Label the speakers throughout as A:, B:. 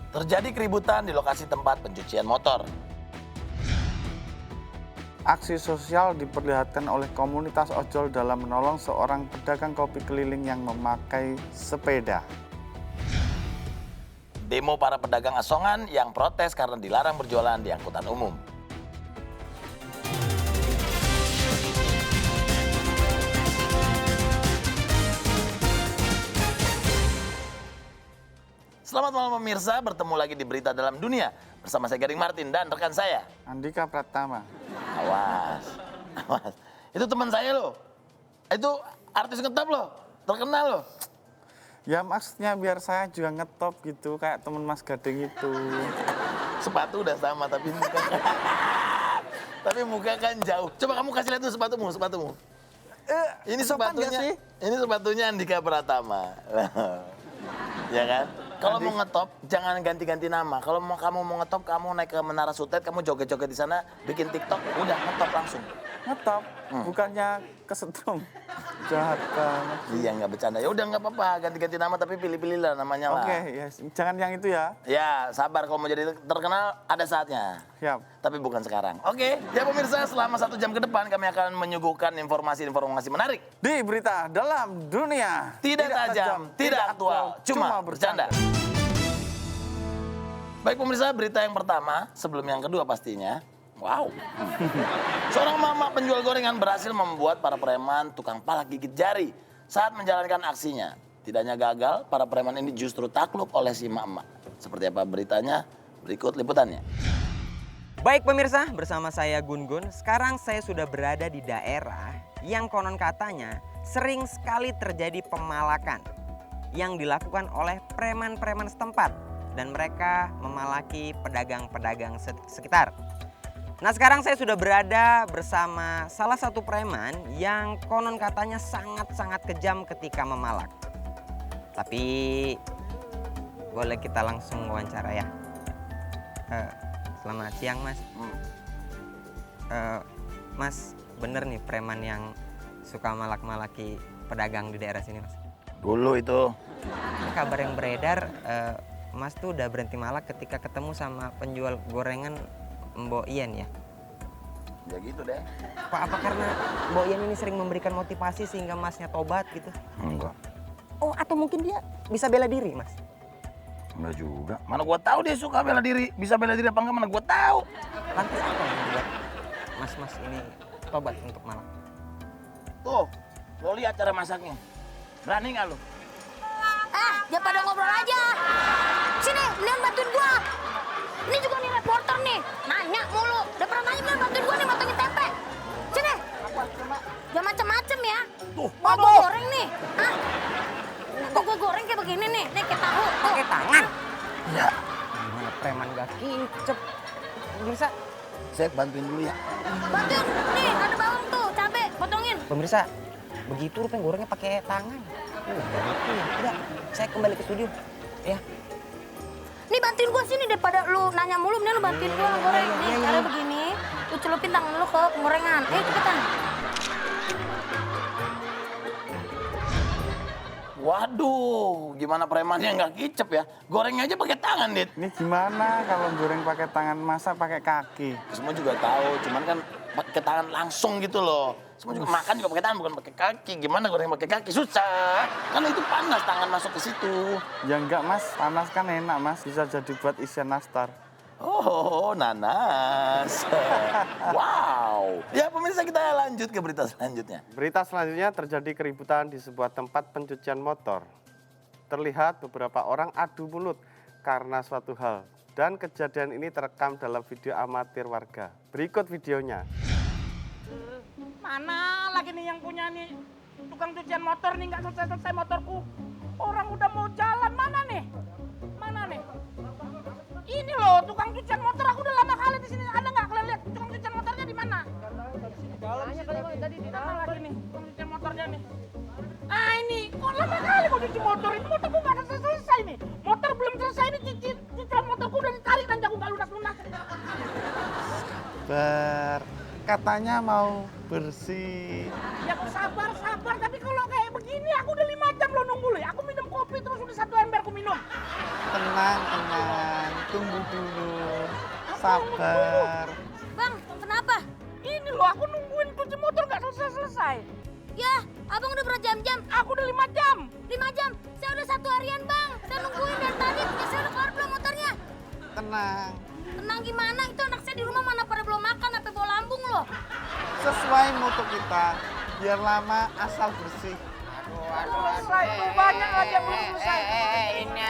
A: Terjadi keributan di lokasi tempat pencucian motor.
B: Aksi sosial diperlihatkan oleh komunitas ojol dalam menolong seorang pedagang kopi keliling yang memakai sepeda.
A: Demo para pedagang asongan yang protes karena dilarang berjualan di angkutan umum. Selamat malam pemirsa, bertemu lagi di Berita Dalam Dunia. Bersama saya Garing Martin dan rekan saya.
B: Andika Pratama.
A: Awas, awas. Itu teman saya loh. Itu artis ngetop loh, terkenal loh.
B: Ya maksudnya biar saya juga ngetop gitu, kayak temen Mas Gading itu.
A: Sepatu udah sama tapi muka, tapi muka kan jauh. Coba kamu kasih lihat tuh sepatumu. Ini
B: sopan nggak
A: sepatunya,
B: sih?
A: ini sepatunya Andika Pratama. Ya kan? Kalau mau ngetop, jangan ganti-ganti nama. Kalau kamu mau ngetop, kamu naik ke Menara Sutet, kamu joget-joget di sana, bikin TikTok, udah ngetop langsung.
B: Ngetop, bukannya kesetrum. Jahat banget.
A: Iya, nggak bercanda. Ya udah nggak apa-apa, ganti-ganti nama tapi pilih-pilih lah namanya lah.
B: Oke, ya, jangan yang itu ya.
A: Ya, sabar kalau mau jadi terkenal ada saatnya.
B: Siap.
A: Tapi bukan sekarang. Oke, ya pemirsa, selama 1 jam ke depan kami akan menyuguhkan informasi-informasi menarik.
B: Di Berita Dalam Dunia.
A: Tidak tajam, tidak aktual, cuma bercanda. Baik pemirsa, berita yang pertama, sebelum yang kedua pastinya. Wow. Seorang mama penjual gorengan berhasil membuat para preman tukang palak gigit jari saat menjalankan aksinya. Tidak hanya gagal, para preman ini justru takluk oleh si mama. Seperti apa beritanya? Berikut liputannya.
C: Baik pemirsa, bersama saya Gun-Gun. Sekarang saya sudah berada di daerah yang konon katanya sering sekali terjadi pemalakan yang dilakukan oleh preman-preman setempat dan mereka memalaki pedagang-pedagang sekitar. Nah sekarang saya sudah berada bersama salah satu preman yang konon katanya sangat-sangat kejam ketika memalak. Tapi boleh kita langsung wawancara ya. Selamat siang mas. Mas bener nih preman yang suka malak-malaki pedagang di daerah sini mas?
A: Dulu itu.
C: Ini kabar yang beredar, mas tuh udah berhenti malak ketika ketemu sama penjual gorengan Mbok Ian ya?
A: Ya gitu deh.
C: Apa karena Mbok Ian ini sering memberikan motivasi sehingga masnya tobat gitu?
A: Enggak.
C: Oh atau mungkin dia bisa bela diri mas?
A: Enggak juga. Mana gua tahu dia suka bela diri. Bisa bela diri apa enggak mana gua tahu.
C: Lantas apa yang membuat mas-mas ini tobat untuk malak?
A: Tuh, lo lihat cara masaknya. Berani nggak lo?
D: Jangan pada ngobrol aja. Sini, Leon bantuin gua. Ini juga nih reporter nih. Nanya mulu. Udah pernah nanya belum bantuin gua nih matangin tempe. Sini. Jangan macem-macem ya.
A: Tuh,
D: Mau gua goreng nih. Hah? Tuh gua goreng kayak begini nih. Nih kayak tahu.
C: Pakai tangan?
A: Ya,
C: Gimana preman gak kicep? Pemirsa,
A: saya bantuin dulu ya.
D: Bantuin. Nih ada bawang tuh. Cabe. Potongin.
C: pemirsa, begitu rupanya gorengnya pakai tangan. Begitu ya. Udah, saya kembali ke studio. Ya.
D: Nih bantuin gua sini daripada lu nanya mulu. Nih lu bantuin gua goreng. Nih cara begini. Lu celupin tangan lu ke penggorengan. Ayo cepetan.
A: Waduh, gimana premannya nggak kicep ya? Gorengnya aja pakai tangan, Dit.
B: Ini gimana kalau goreng pakai tangan, masa pakai kaki?
A: Semua juga tahu, cuman kan pakai tangan langsung gitu loh. Semua juga makan juga pakai tangan, bukan pakai kaki. Gimana goreng pakai kaki? Susah. Kan itu panas tangan masuk ke situ.
B: Ya enggak mas, panas kan enak mas, bisa jadi buat isian nastar.
A: Oh, nanas. Wow. Ya pemirsa, kita lanjut ke berita selanjutnya.
E: Berita selanjutnya terjadi keributan di sebuah tempat pencucian motor. Terlihat beberapa orang adu mulut karena suatu hal. Dan kejadian ini terekam dalam video amatir warga. Berikut videonya.
F: Mana lagi nih yang punya nih tukang cucian motor nih, nggak selesai motorku. Orang udah mau jalan, mana nih? Mana nih? Ini loh tukang cucian motor, aku udah lama kali di sini. Ada nggak kalian lihat tukang cucian motornya di mana? Tadi di dalam lagi nih tukang cucian motornya nih. Ah ini, kok lama kali kok cuci motor? Itu motorku nggak selesai nih. Motor belum selesai ini, cicilan motorku udah ditarik dan aku nggak lunas-lunas.
B: Katanya mau bersih.
F: Ya aku sabar, tapi kalau kayak begini aku udah 5 jam lo nunggu lo ya. Aku minum kopi terus udah 1 ember aku minum.
B: Tenang, tenang. tunggu dulu. Sabar.
D: Bang, kenapa?
F: Ini loh, aku nungguin cuci motor nggak selesai-selesai.
D: Ya, abang udah berjam-jam.
F: Aku udah 5 jam.
D: 5 jam. Saya udah 1 harian, Bang. Saya nungguin dari tadi. Ya, saya udah keluar belum motornya?
B: Tenang.
D: Tenang gimana? Itu anak saya di rumah mana pada belum makan, sampai bawa lambung loh.
B: Sesuai moto kita, biar lama asal bersih.
F: Selesai tuh, banyak aja belum selesai.
C: Ini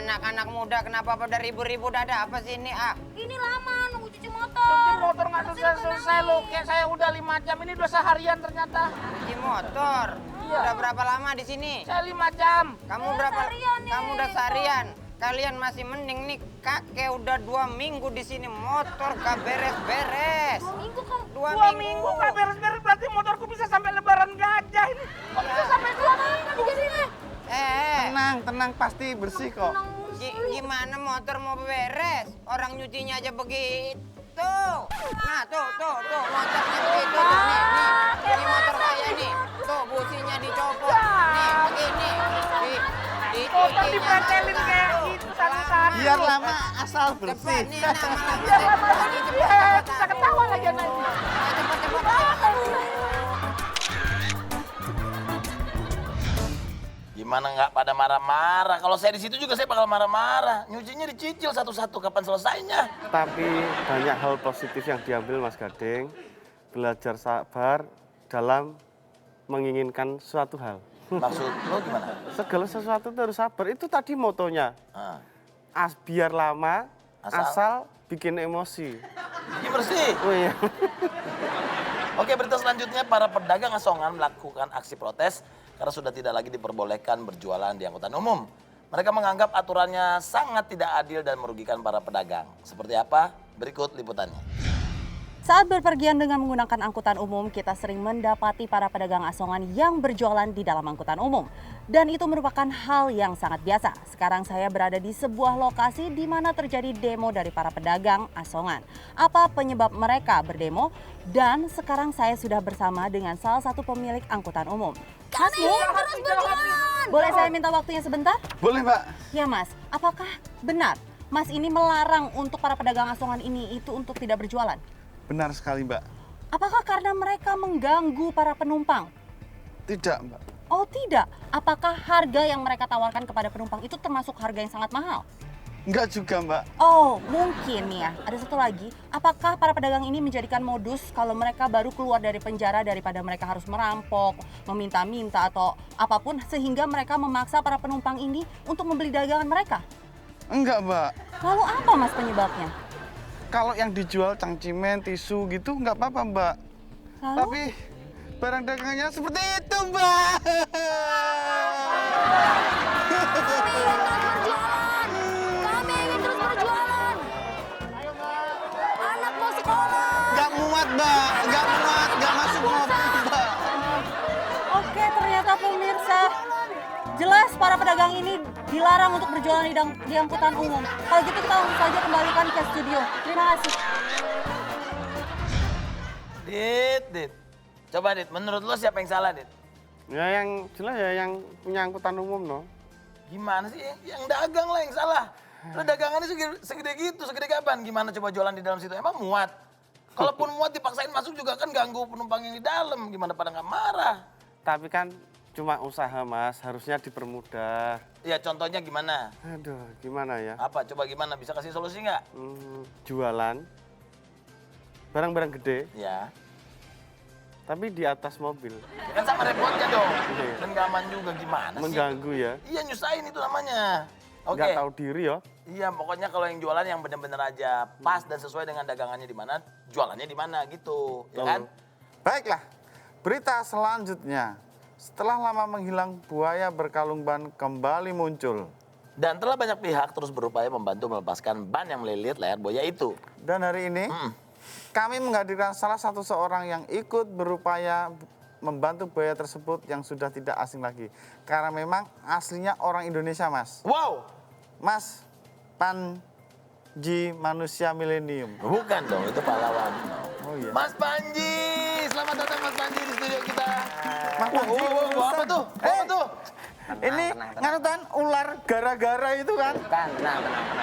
C: anak-anak muda kenapa pada ribut-ribut ada apa sih ini
D: Ini lama nunggu cuci
F: Cuci
D: motor.
F: motor nggak selesai-selesai loh. Kayak saya udah 5 jam, ini udah seharian ternyata.
C: Cuci motor.
F: Iya.
C: Udah berapa lama di sini?
F: Saya 5 jam.
C: Kamu
D: Udah
C: berapa?
D: seharian nih.
C: Kamu udah seharian. Kalian masih mending nih, kakek udah 2 minggu di sini motor gak beres-beres.
D: 2 minggu kok.
C: 2
F: 2 minggu nggak beres-beres, berarti motorku bisa sampai lebaran gajah ini. Kok bisa sampai 2 minggu?
B: Tenang, pasti bersih kok.
D: Tenang mulu.
C: Gimana motor mau beres? Orang nyucinya aja begitu. Nah, tuh, motornya begitu. Nih, motor saya nih. Tuh, businya dicopot. Nih, begini.
F: Motor dipretelin kayak gitu satu-satu.
B: Biar lama asal bersih.
C: Cepat nih, nah, malah
F: Biar lama lagi bisa ketawa lagi nanti.
A: Gimana nggak pada marah-marah? Kalau saya di situ juga saya bakal marah-marah. Nyucinya dicicil satu-satu, kapan selesainya?
E: Tapi banyak hal positif yang diambil Mas Gading. Belajar sabar dalam menginginkan suatu hal.
A: Maksud lo gimana?
E: Segala sesuatu itu harus sabar. Itu tadi motonya.
A: Ah,
E: Biar lama,
A: Asal?
E: asal bikin emosi.
A: ini bersih.
E: Oh iya.
A: Oke, berita selanjutnya para pedagang asongan melakukan aksi protes karena sudah tidak lagi diperbolehkan berjualan di angkutan umum. Mereka menganggap aturannya sangat tidak adil dan merugikan para pedagang. Seperti apa? Berikut liputannya.
G: Saat berpergian dengan menggunakan angkutan umum, kita sering mendapati para pedagang asongan yang berjualan di dalam angkutan umum. Dan itu merupakan hal yang sangat biasa. Sekarang saya berada di sebuah lokasi di mana terjadi demo dari para pedagang asongan. Apa penyebab mereka berdemo? Dan sekarang saya sudah bersama dengan salah satu pemilik angkutan umum. Mas Bu,
D: Terus berjualan.
G: boleh saya minta waktunya sebentar?
B: Boleh, Mbak.
G: Ya Mas, apakah benar Mas ini melarang untuk para pedagang asongan ini itu untuk tidak berjualan?
B: Benar sekali, Mbak.
G: Apakah karena mereka mengganggu para penumpang?
B: Tidak, Mbak.
G: Oh tidak, apakah harga yang mereka tawarkan kepada penumpang itu termasuk harga yang sangat mahal?
B: Enggak juga, Mbak.
G: Oh mungkin nih ya, ada satu lagi. Apakah para pedagang ini menjadikan modus kalau mereka baru keluar dari penjara daripada mereka harus merampok, meminta-minta atau apapun sehingga mereka memaksa para penumpang ini untuk membeli dagangan mereka?
B: Enggak, Mbak.
G: Lalu apa Mas penyebabnya?
B: Kalau yang dijual cangcimen, tisu gitu nggak apa-apa, Mbak.
G: Lalu?
B: Tapi barang dagangannya seperti itu, Mbak.
D: Kami ingin terus berjualan. Anak mau sekolah.
B: Nggak muat, Mbak. Nggak muat, nggak masuk mobil, Mbak.
G: Oke, ternyata pemirsa, jelas para pedagang ini dilarang untuk berjualan di angkutan umum. Kalau gitu kita langsung saja kembalikan ke studio. Terima kasih.
A: Dit. Coba Dit, menurut lo siapa yang salah Dit?
E: Ya yang jelas ya yang punya angkutan umum no.
A: Gimana sih? Yang dagang lah yang salah. Lo dagangannya segede gitu, segede kapan? Gimana coba jualan di dalam situ? Emang muat? Kalaupun muat dipaksain masuk juga kan ganggu penumpang yang di dalam. Gimana pada nggak marah?
E: Tapi kan cuma usaha Mas, harusnya dipermudah.
A: Ya contohnya gimana?
E: Aduh, gimana ya?
A: Apa? Coba gimana? Bisa kasih solusi nggak?
E: Jualan barang-barang gede,
A: Ya.
E: tapi di atas mobil.
A: Ya kan sama repotnya dong.
E: Iya.
A: Dan nggak aman juga gimana sih?
E: Mengganggu ya.
A: Iya nyusahin itu namanya. Oke.
E: Nggak tahu diri ya.
A: Iya pokoknya kalau yang jualan yang bener-bener aja pas dan sesuai dengan dagangannya di mana, jualannya di mana gitu, ya kan?
B: Baiklah, berita selanjutnya. Setelah lama menghilang, buaya berkalung ban kembali muncul.
A: Dan telah banyak pihak terus berupaya membantu melepaskan ban yang melilit layar buaya itu.
B: Dan hari ini, kami menghadirkan salah satu seorang yang ikut berupaya membantu buaya tersebut yang sudah tidak asing lagi. Karena memang aslinya orang Indonesia, Mas.
A: Wow,
B: Mas Panji manusia milenium.
A: bukan dong itu pahlawan.
B: Oh iya.
A: Mas Panji, selamat datang Mas Panji di studio kita.
B: Mas Panji,
A: Apa tuh? Apa tuh?
B: Ini
C: tenang.
B: nganutan ular gara-gara itu kan.
C: Tenang.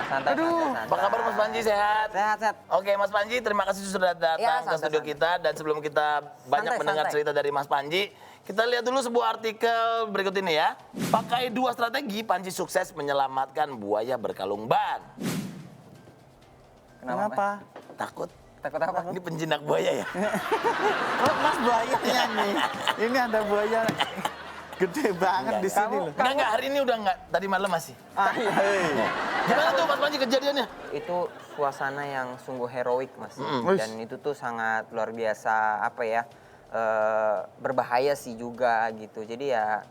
C: Santai,
B: Aduh,
C: santai.
A: Apa kabar Mas Panji, sehat?
C: Sehat.
A: Oke Mas Panji, terima kasih sudah datang
C: Ya,
A: ke studio
C: santai.
A: kita. Dan sebelum kita banyak
C: Santai,
A: mendengar
C: santai.
A: cerita dari Mas Panji, kita lihat dulu sebuah artikel berikut ini ya. Pakai 2 strategi, Panji sukses menyelamatkan buaya berkalung ban.
B: Kenapa?
A: Takut?
C: Takut apa?
A: Ini penjinak buaya ya?
B: Oh, Mas buayanya nih. Ini ada buaya gede banget di sini loh.
A: Enggak, hari ini udah enggak. Tadi malam masih. Gimana tuh Mas Panji kejadiannya?
C: Itu suasana yang sungguh heroik, Mas.
B: Wih.
C: Dan itu tuh sangat luar biasa, apa ya, berbahaya sih juga gitu. Jadi ya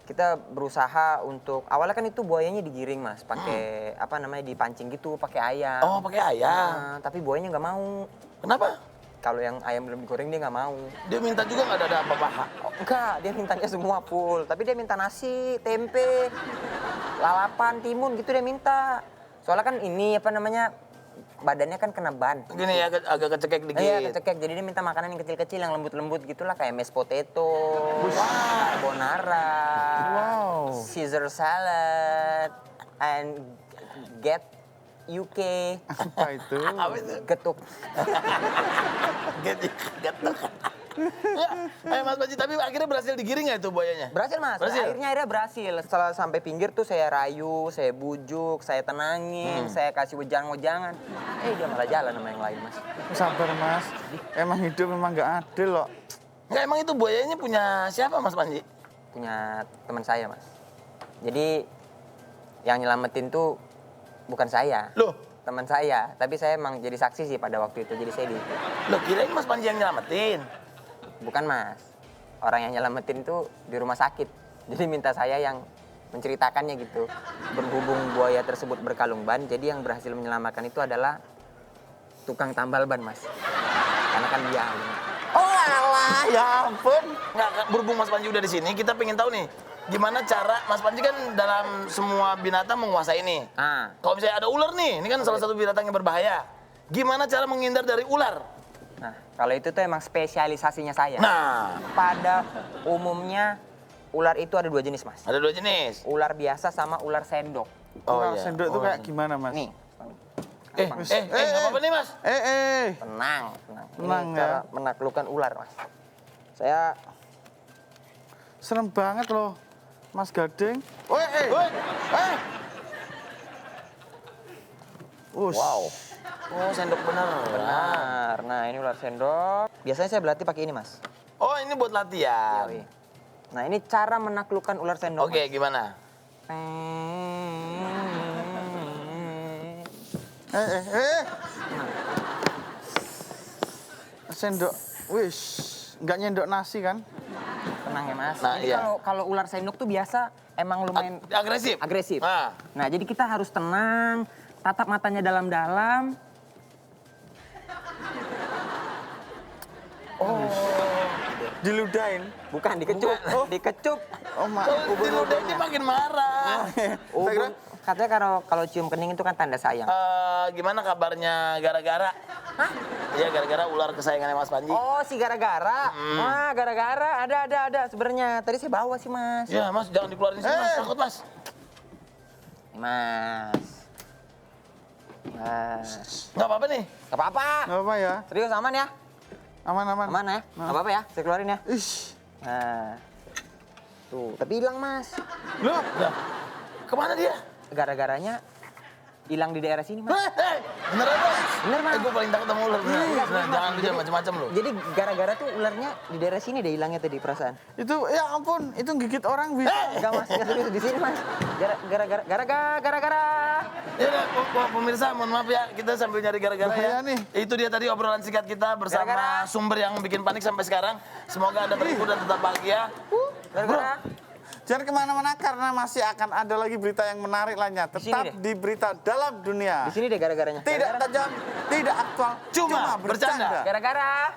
C: kita berusaha untuk, awalnya kan itu buayanya digiring, Mas, pakai apa namanya, dipancing gitu, pakai ayam.
A: Oh, pakai ayam.
C: Nah, tapi buayanya nggak mau.
A: Kenapa?
C: Kalau yang ayam belum digoreng dia nggak mau.
A: Dia minta juga nggak ada apa-apa.
C: Oh, enggak, dia mintanya semua full. Tapi dia minta nasi, tempe, lalapan, timun gitu dia minta. Soalnya kan ini apa namanya, badannya kan kena ban.
A: Gini ya, agak kecekek dikit.
C: Iya, kecekek. Jadi dia minta makanan yang kecil-kecil, yang lembut-lembut gitulah, kayak mashed potato, carbonara,
B: Wow.
C: Caesar salad, and get UK,
B: Apa itu?
A: Apa itu?
C: getuk.
A: Getuk. Mas Panji, tapi akhirnya berhasil digiring nggak itu buayanya?
C: Berhasil, Mas.
A: Berhasil?
C: Akhirnya berhasil. Setelah sampai pinggir tuh saya rayu, saya bujuk, saya tenangin, saya kasih wejang-wejangan. Dia malah jalan sama yang lain, Mas.
B: Sabar Mas. Emang hidup memang nggak adil loh.
A: Nggak, emang itu buayanya punya siapa Mas Panji?
C: Punya teman saya, Mas. Jadi yang nyelamatin tuh bukan saya.
A: Loh?
C: Teman saya. Tapi saya emang jadi saksi sih pada waktu itu. Jadi saya
A: Loh, kirain Mas Panji yang nyelamatin.
C: bukan, Mas. Orang yang nyelamatin tuh di rumah sakit. Jadi minta saya yang menceritakannya gitu. Berhubung buaya tersebut berkalung ban, jadi yang berhasil menyelamatkan itu adalah tukang tambal ban, Mas. Karena kan dia ahli.
A: Oh alah, ya ampun. Nggak, berhubung Mas Panji udah di sini, kita pengen tahu nih. Gimana cara, Mas Panji kan dalam semua binatang menguasai nih.
C: Ah,
A: Kalau misalnya ada ular nih, ini kan salah satu binatang yang berbahaya. Gimana cara menghindar dari ular?
C: nah kalau itu tuh emang spesialisasinya saya.
A: Nah,
C: Pada umumnya ular itu ada 2 jenis, Mas.
A: ada 2 jenis.
C: Ular biasa sama ular sendok.
B: Ular
A: iya.
B: sendok itu kayak gimana Mas?
C: Nih,
A: Nggak apa-apa nih Mas.
C: tenang.
B: Tenang,
C: Ini
B: ya.
C: cara menaklukkan ular, Mas. Saya
B: Serem banget loh. Mas Gading.
A: Woi.
B: Ush.
A: Wow. Oh, sendok bener.
C: benar. Nah, ini ular sendok. Biasanya saya berlatih pakai ini, Mas.
A: Oh, ini buat latihan.
C: Yoi. Nah, ini cara menaklukkan ular sendok.
A: Oke, gimana?
B: Sendok. Wish. Nggak nyendok nasi kan?
C: Tenang ya, Mas.
A: Nah,
C: Jadi
A: iya.
C: kalau ular sendok tuh biasa emang lumayan
A: Agresif?
C: agresif.
A: Nah.
C: Nah, jadi kita harus tenang, tatap matanya dalam-dalam.
B: Diludahin.
C: Bukan dikecup, dikecup.
B: Oh, mak.
A: Kalau diludahnya makin marah.
C: Ubun. Katanya kalau cium kening itu kan tanda sayang.
A: Gimana kabarnya gara-gara?
C: Hah?
A: Iya, gara-gara ular kesayangannya Mas Panji.
C: Oh, si gara-gara. Wah, gara-gara ada sebenarnya. Tadi saya bawa sih, Mas.
A: Ya, Mas, jangan dikeluarin sini, Mas. Takut, Mas.
C: Mas.
A: Nggak apa-apa nih.
C: Gak apa-apa.
B: Nggak apa ya?
C: Serius aman ya?
B: Aman-aman.
C: Aman ya? Gak apa-apa ya? Saya keluarin ya.
B: Ish.
C: Nah. Tuh, tapi hilang, Mas.
A: Loh, kemana dia?
C: Gara-garanya hilang di daerah sini, Mas.
A: Beneran, Mas?
C: Bener, Mas.
A: Gue paling takut sama ular. Bener. Jangan lu macam-macam lu.
C: Jadi gara-gara tuh ularnya di daerah sini deh hilangnya tadi perasaan.
B: Itu ya ampun, itu gigit orang bisa.
C: Enggak, Mas, enggak serius di sini, Mas. Gara-gara.
A: Ya udah, pemirsa, mohon maaf ya, kita sambil nyari gara-gara ya.
B: Bahaya nih.
A: Itu dia tadi obrolan singkat kita bersama
C: Gara-gara.
A: sumber yang bikin panik sampai sekarang. Semoga Anda terhibur dan tetap bahagia.
C: Gara-gara.
B: Jangan kemana-mana karena masih akan ada lagi berita yang menarik lainnya.
C: sini
B: Tetap
C: deh.
B: di berita dalam dunia.
C: Di sini deh gara-garanya.
B: Tidak tajam, tidak aktual,
A: Cuma bercanda.
C: Gara-gara.